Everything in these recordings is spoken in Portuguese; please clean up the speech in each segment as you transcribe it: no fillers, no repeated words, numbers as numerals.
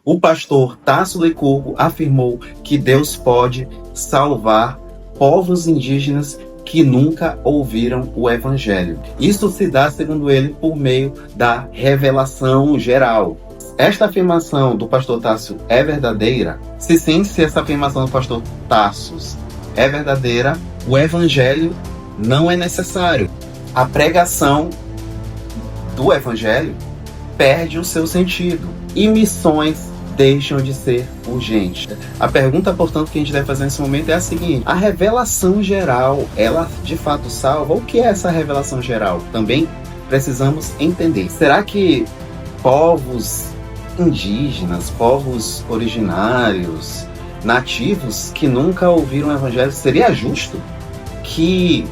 O pastor Tasso Licurgo afirmou que Deus pode salvar povos indígenas que nunca ouviram o Evangelho. Isso se dá, segundo ele, por meio da revelação geral. Esta afirmação do pastor Tasso é verdadeira? Se sim, se essa afirmação do pastor Tasso é verdadeira, o Evangelho não é necessário. A pregação do Evangelho perde o seu sentido e missões deixam de ser urgentes. A pergunta, portanto, que a gente deve fazer nesse momento é a seguinte: a revelação geral, ela de fato salva? O que é essa revelação geral? Também precisamos entender. Será que povos indígenas, povos originários, nativos que nunca ouviram o Evangelho, seria justo que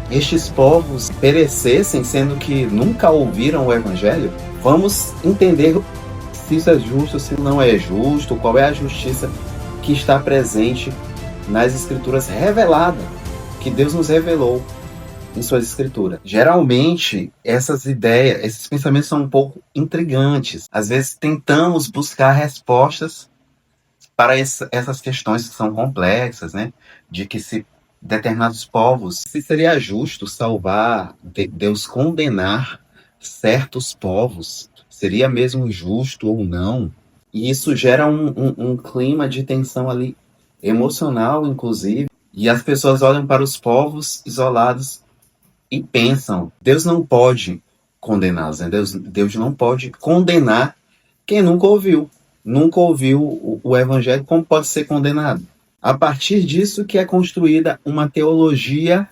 estes povos perecessem, sendo que nunca ouviram o Evangelho? Vamos entender se isso é justo, se não é justo, qual é a justiça que está presente nas Escrituras revelada, que Deus nos revelou em suas Escrituras. Geralmente, essas ideias, esses pensamentos são um pouco intrigantes. Às vezes tentamos buscar respostas para essas questões que são complexas, né? De que se determinados povos, se seria justo salvar, Deus condenar certos povos, seria mesmo justo ou não? E isso gera um clima de tensão ali, emocional inclusive, e as pessoas olham para os povos isolados e pensam, Deus não pode condená-los, né? Deus não pode condenar quem nunca ouviu o Evangelho, como pode ser condenado? A partir disso que é construída uma teologia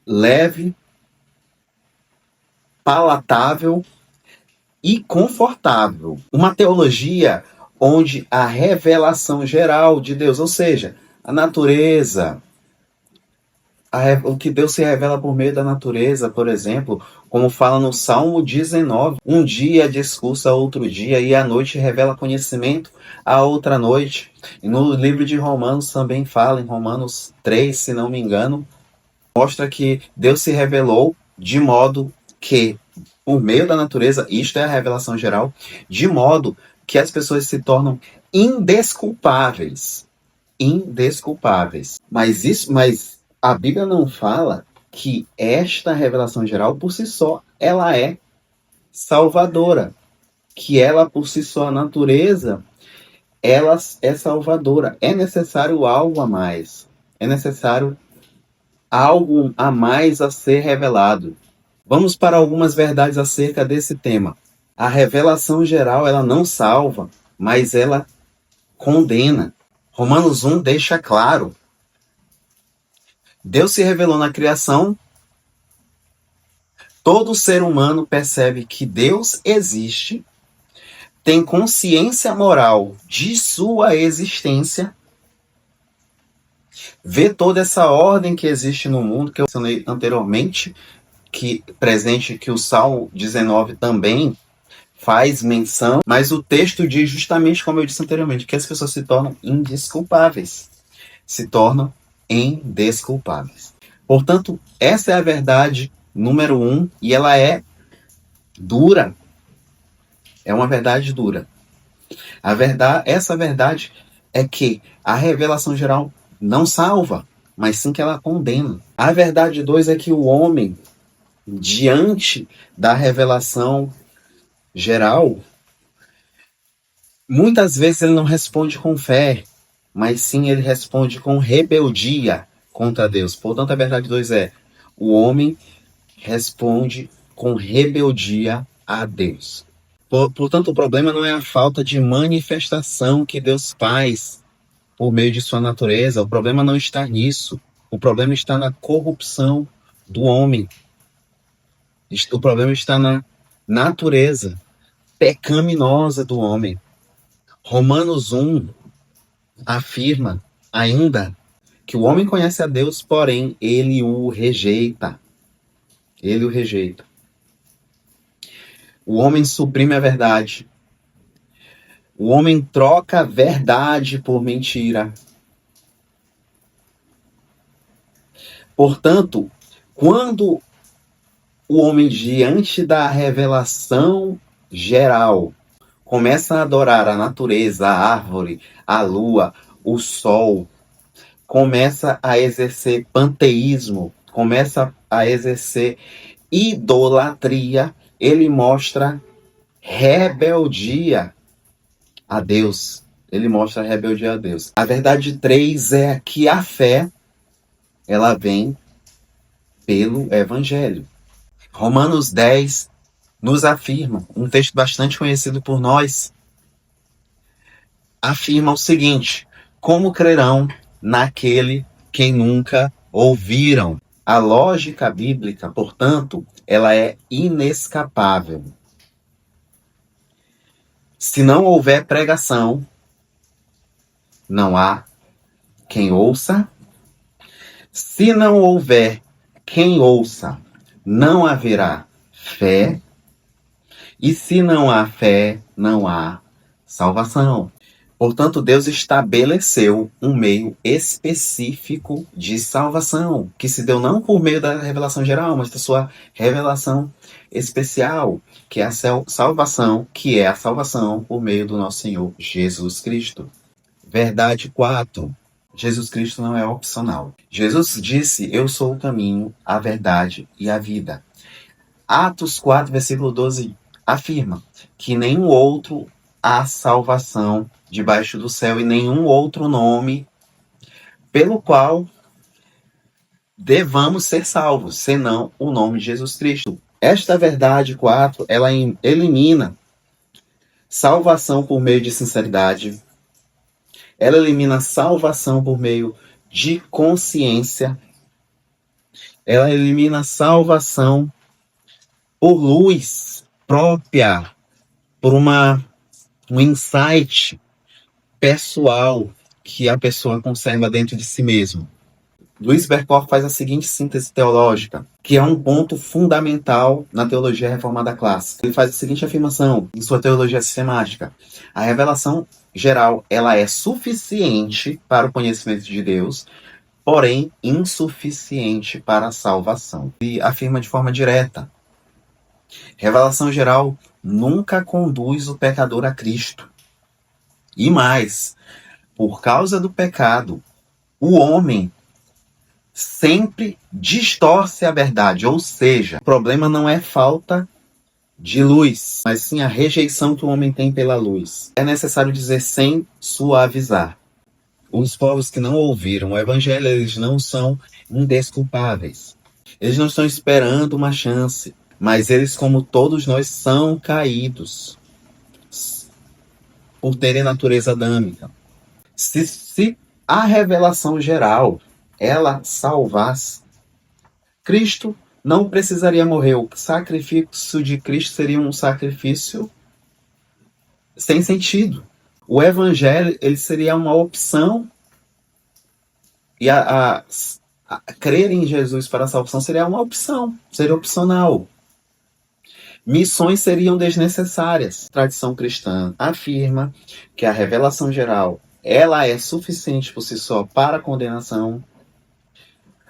leve, palatável e confortável. Uma teologia onde a revelação geral de Deus, ou seja, a natureza, o que Deus se revela por meio da natureza, por exemplo, como fala no Salmo 19, um dia discursa outro dia e a noite revela conhecimento a outra noite. E no livro de Romanos também fala, em Romanos 3, se não me engano, mostra que Deus se revelou de modo que, por meio da natureza, isto é a revelação geral, de modo que as pessoas se tornam indesculpáveis. Indesculpáveis. Mas a Bíblia não fala que esta revelação geral, por si só, ela é salvadora. Que ela, por si só, a natureza, ela é salvadora. É necessário algo a mais. É necessário algo a mais a ser revelado. Vamos para algumas verdades acerca desse tema. A revelação geral, ela não salva, mas ela condena. Romanos 1 deixa claro. Deus se revelou na criação. Todo ser humano percebe que Deus existe, tem consciência moral de sua existência, vê toda essa ordem que existe no mundo, que eu mencionei anteriormente, que o Salmo 19 também faz menção, mas o texto diz justamente, como eu disse anteriormente, que as pessoas se tornam indesculpáveis. Se tornam indesculpáveis. Portanto, essa é a verdade número 1, e ela é dura. É uma verdade dura. Essa verdade é que a revelação geral não salva, mas sim que ela condena. A verdade 2 é que o homem, diante da revelação geral, muitas vezes ele não responde com fé, mas sim ele responde com rebeldia contra Deus. Portanto, a verdade 2 é: o homem responde com rebeldia a Deus. Portanto, o problema não é a falta de manifestação que Deus faz por meio de sua natureza. O problema não está nisso. O problema está na corrupção do homem. O problema está na natureza pecaminosa do homem. Romanos 1 afirma ainda que o homem conhece a Deus, porém ele o rejeita. Ele o rejeita. O homem suprime a verdade. O homem troca a verdade por mentira. Portanto, quando o homem, diante da revelação geral, começa a adorar a natureza, a árvore, a lua, o sol, começa a exercer panteísmo, começa a exercer idolatria, ele mostra rebeldia a Deus. Ele mostra rebeldia a Deus. A verdade 3 é que a fé, ela vem pelo Evangelho. Romanos 10 nos afirma, um texto bastante conhecido por nós, afirma o seguinte: como crerão naquele que nunca ouviram? A lógica bíblica, portanto, ela é inescapável. Se não houver pregação, não há quem ouça. Se não houver quem ouça, não haverá fé. E se não há fé, não há salvação. Portanto, Deus estabeleceu um meio específico de salvação, que se deu não por meio da revelação geral, mas da sua revelação especial, que é a salvação, que é a salvação por meio do nosso Senhor Jesus Cristo. Verdade 4. Jesus Cristo não é opcional. Jesus disse: eu sou o caminho, a verdade e a vida. Atos 4, versículo 12, afirma que nenhum outro há salvação debaixo do céu e nenhum outro nome pelo qual devamos ser salvos, senão o nome de Jesus Cristo. Esta verdade 4, ela elimina salvação por meio de sinceridade, ela elimina salvação por meio de consciência, ela elimina salvação por luz própria, por um insight pessoal que a pessoa conserva dentro de si mesmo. Luiz Berkhoff faz a seguinte síntese teológica, que é um ponto fundamental na teologia reformada clássica. Ele faz a seguinte afirmação em sua teologia sistemática: a revelação geral, ela é suficiente para o conhecimento de Deus, porém insuficiente para a salvação. E afirma de forma direta: revelação geral nunca conduz o pecador a Cristo. E mais, por causa do pecado, o homem sempre distorce a verdade. Ou seja, o problema não é falta de luz, mas sim a rejeição que o homem tem pela luz. É necessário dizer sem suavizar: os povos que não ouviram o evangelho, eles não são indesculpáveis. Eles não estão esperando uma chance, mas eles, como todos nós, são caídos por terem natureza adâmica. Se a revelação geral ela salvasse, Cristo não precisaria morrer. O sacrifício de Cristo seria um sacrifício sem sentido. O evangelho ele seria uma opção, e a crer em Jesus para a salvação seria uma opção, seria opcional. Missões seriam desnecessárias. A tradição cristã afirma que a revelação geral ela é suficiente por si só para a condenação.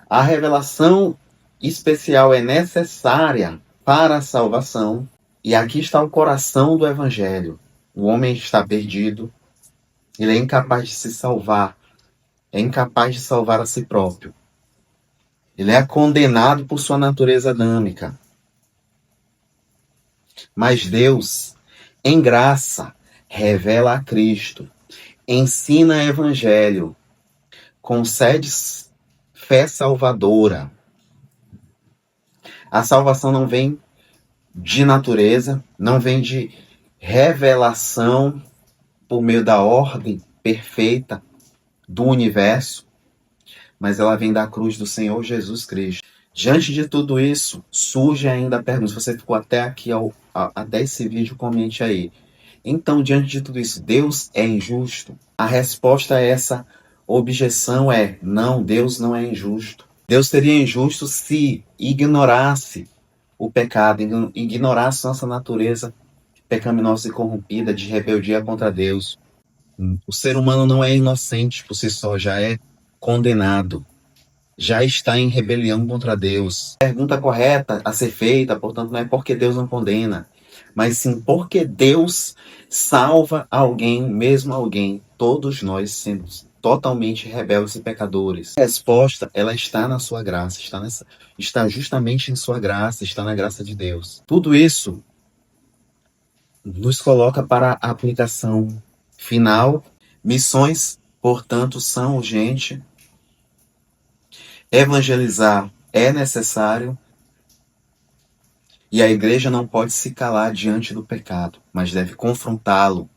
A revelação especial é necessária para a salvação. E aqui está o coração do evangelho. O homem está perdido. Ele é incapaz de se salvar. É incapaz de salvar a si próprio. Ele é condenado por sua natureza adâmica. Mas Deus, em graça, revela a Cristo, ensina o evangelho, concede fé salvadora. A salvação não vem de natureza, não vem de revelação por meio da ordem perfeita do universo, mas ela vem da cruz do Senhor Jesus Cristo. Diante de tudo isso, surge ainda a pergunta: se você ficou até aqui, até esse vídeo, comente aí. Então, diante de tudo isso, Deus é injusto? A resposta a essa objeção é: não, Deus não é injusto. Deus seria injusto se ignorasse o pecado, ignorasse nossa natureza pecaminosa e corrompida de rebeldia contra Deus. O ser humano não é inocente por si só, já é condenado, já está em rebelião contra Deus. A pergunta correta a ser feita, portanto, não é porque Deus não condena, mas sim porque Deus salva alguém, mesmo alguém, todos nós sendo totalmente rebeldes e pecadores. A resposta, ela está na sua graça, está justamente em sua graça, está na graça de Deus. Tudo isso nos coloca para a aplicação final. Missões, portanto, são urgentes. Evangelizar é necessário. E a igreja não pode se calar diante do pecado, mas deve confrontá-lo.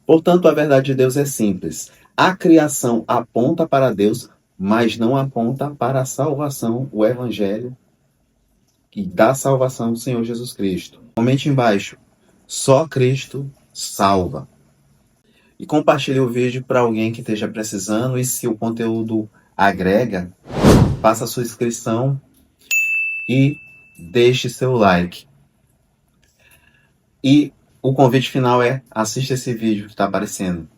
Portanto, a verdade de Deus é simples. A criação aponta para Deus, mas não aponta para a salvação, o evangelho que dá salvação do Senhor Jesus Cristo. Comente embaixo. Só Cristo salva. E compartilhe o vídeo para alguém que esteja precisando. E se o conteúdo agrega, faça a sua inscrição e deixe seu like. E o convite final é: assista esse vídeo que está aparecendo.